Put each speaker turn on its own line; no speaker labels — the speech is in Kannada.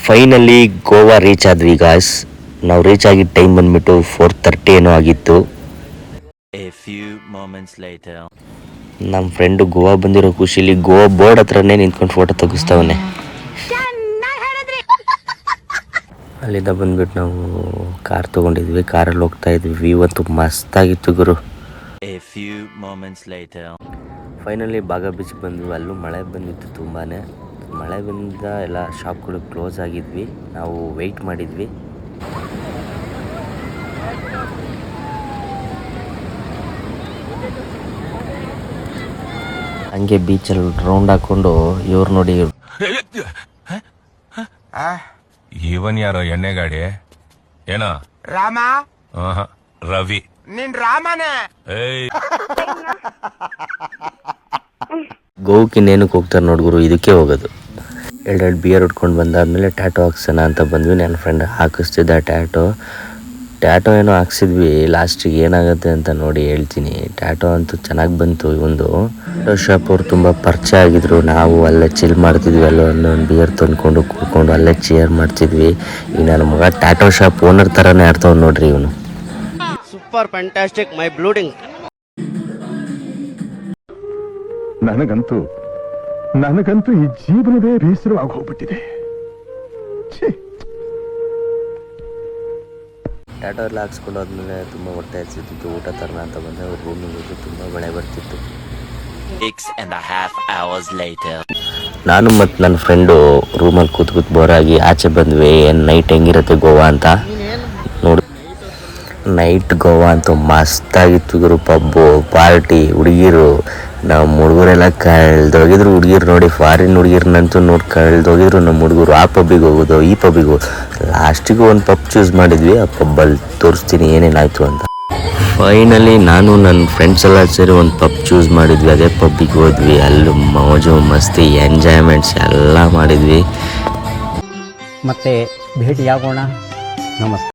ಫೈನಲಿ ಗೋವಾ ರೀಚ್ ಆದ್ವಿ ಗಾಯ್ಸ್. ನಾವು ರೀಚ್ ಆಗಿದ್ದ ಟೈಮ್ ಬಂದ್ಬಿಟ್ಟು 4:30 ಏನೋ ಆಗಿತ್ತು. ನಮ್ಮ ಫ್ರೆಂಡು ಗೋವಾ ಬಂದಿರೋ ಖುಷಿಲಿ ಗೋವಾ ಬೋರ್ಡ್ ಹತ್ರನೇ ನಿಂತ್ಕೊಂಡು ಫೋಟೋ ತೆಗಿಸ್ತಾವನೆ. ಅಲ್ಲಿಂದ ಬಂದ್ಬಿಟ್ಟು ನಾವು ಕಾರ್ ತೊಗೊಂಡಿದ್ವಿ, ಕಾರಲ್ಲಿ ಹೋಗ್ತಾ ಇದ್ವಿ. ವ್ಯೂ ಅಂತೂ ಮಸ್ತಾಗಿತ್ತು ಗುರು. ಫೈನಲಿ ಬಾಗ ಬೀಚ್ ಬಂದ್ವಿ. ಅಲ್ಲೂ ಮಳೆ ಬಂದಿತ್ತು ತುಂಬಾ. ಮಳೆ ಬಂದ ಎಲ್ಲ ಶಾಪ್ಗಳು ಕ್ಲೋಸ್ ಆಗಿದ್ವಿ. ನಾವು ವೆಯ್ಟ್ ಮಾಡಿದ್ವಿ. ಹಂಗೆ ಬೀಚಲ್ಲಿ ರೌಂಡ್ ಹಾಕೊಂಡು ಇವ್ರು ನೋಡಿ,
ಇವನ್ ಯಾರೋ ಎಣ್ಣೆ ಗಾಡಿ ಏನೋ
ರಾಮ
ರವಿ
ನಿನ್ ರಾಮನೇ.
ಗೋವಕ್ಕಿನ್ನೇನಕ್ಕೆ ಹೋಗ್ತಾರೆ ನೋಡ್ಗುರು, ಇದಕ್ಕೆ ಹೋಗೋದು. ಎರಡೆರಡು ಬಿಯರ್ ಉಟ್ಕೊಂಡು ಬಂದಾದ್ಮೇಲೆ ಟ್ಯಾಟೋ ಹಾಕ್ಸೋಣ ಅಂತ ಬಂದ್ವಿ. ನನ್ನ ಫ್ರೆಂಡ್ ಹಾಕಿಸ್ತಿದ್ದ ಟ್ಯಾಟೋ ಏನೋ ಹಾಕ್ಸಿದ್ವಿ. ಲಾಸ್ಟಿಗೆ ಏನಾಗುತ್ತೆ ಅಂತ ನೋಡಿ ಹೇಳ್ತೀನಿ. ಟ್ಯಾಟೋ ಅಂತೂ ಚೆನ್ನಾಗಿ ಬಂತು. ಒಂದು ಟ್ಯಾಟೋ ಶಾಪ್ ಅವ್ರು ತುಂಬ ಪರಿಚಯ ಆಗಿದ್ರು. ನಾವು ಅಲ್ಲೇ ಚಿಲ್ ಮಾಡ್ತಿದ್ವಿ. ಅಲ್ಲೊಂದು ಬಿಯರ್ ತಂದ್ಕೊಂಡು ಕೂತ್ಕೊಂಡು ಅಲ್ಲೇ ಚೇರ್ ಮಾಡ್ತಿದ್ವಿ. ಈಗ ನನ್ನ ಮಗ ಟ್ಯಾಟೋ ಶಾಪ್ ಓನರ್ ಥರನೇ ಆಡ್ತಾವ್ ನೋಡ್ರಿ ಇವನು.
ಸೂಪರ್ ಫ್ಯಾಂಟಾಸ್ಟಿಕ್ ಮೈ ಬ್ಲೂಡಿಂಗ್.
ನನಗಂತೂ ಈ ಜೀವನವೇ ಬೇಸರವಾಗಿ ಹೋಗ್ಬಿಟ್ಟಿದೆ.
ಟ್ಯಾಟೋ ಎಲ್ಲ ಹಾಕ್ಸ್ಕೊಂಡು ಆದ್ಮೇಲೆ ತುಂಬ ಹೊಟ್ಟೆ ಹಚ್ಚಿತ್ತು. ಊಟ ತರೋಣ ಅಂತ ಬಂದೆ. ಅವ್ರ ರೂಮಿಗೆ ಹೋಗಿ ತುಂಬ ಮಳೆ ಬರ್ತಿತ್ತು.
6.5 hours later.
ನಾನು ಮತ್ತು ನನ್ನ ಫ್ರೆಂಡು ರೂಮಲ್ಲಿ ಕೂತ್ ಬೋರಾಗಿ ಆಚೆ ಬಂದ್ವಿ. ನೈಟ್ ಹೆಂಗಿರುತ್ತೆ ಗೋವಾ ಅಂತ ನೋಡಿ. ನೈಟ್ ಗೋವಾ ಅಂತೂ ಮಸ್ತಾಗಿತ್ತು ಗುರು. ಪಬ್ಬು, ಪಾರ್ಟಿ, ಹುಡುಗಿರು. ನಮ್ಮ ಹುಡುಗರೆಲ್ಲ ಕಳೆದೋಗಿದ್ರು. ಹುಡುಗಿರು ನೋಡಿ, ಫಾರಿನ್ ಹುಡುಗಿರ್ನಂತೂ ನೋಡಿ ಕಳೆದೋಗಿದ್ರು ನಮ್ಮ ಹುಡುಗರು. ಆ ಪಬ್ಬಿಗೆ ಹೋಗೋದು, ಈ ಪಬ್ಬಿಗೆ ಹೋಗೋದು. ಲಾಸ್ಟಿಗೂ ಒಂದು ಪಬ್ ಚೂಸ್ ಮಾಡಿದ್ವಿ. ಆ ಪಬ್ಬಲ್ಲಿ ತೋರಿಸ್ತೀನಿ ಏನೇನಾಯಿತು ಅಂತ. ಫೈನಲಿ ನಾನು ನನ್ನ ಫ್ರೆಂಡ್ಸ್ ಎಲ್ಲ ಸೇರಿ ಒಂದು ಪಬ್ ಚೂಸ್ ಮಾಡಿದ್ವಿ. ಅದೇ ಪಬ್ಬಿಗೆ ಹೋದ್ವಿ. ಅಲ್ಲೂ ಮೋಜು ಮಸ್ತಿ ಎಂಜಾಯ್ಮೆಂಟ್ಸ್ ಎಲ್ಲ ಮಾಡಿದ್ವಿ.
ಮತ್ತೆ ಭೇಟಿಯಾಗೋಣ. ನಮಸ್ಕಾರ.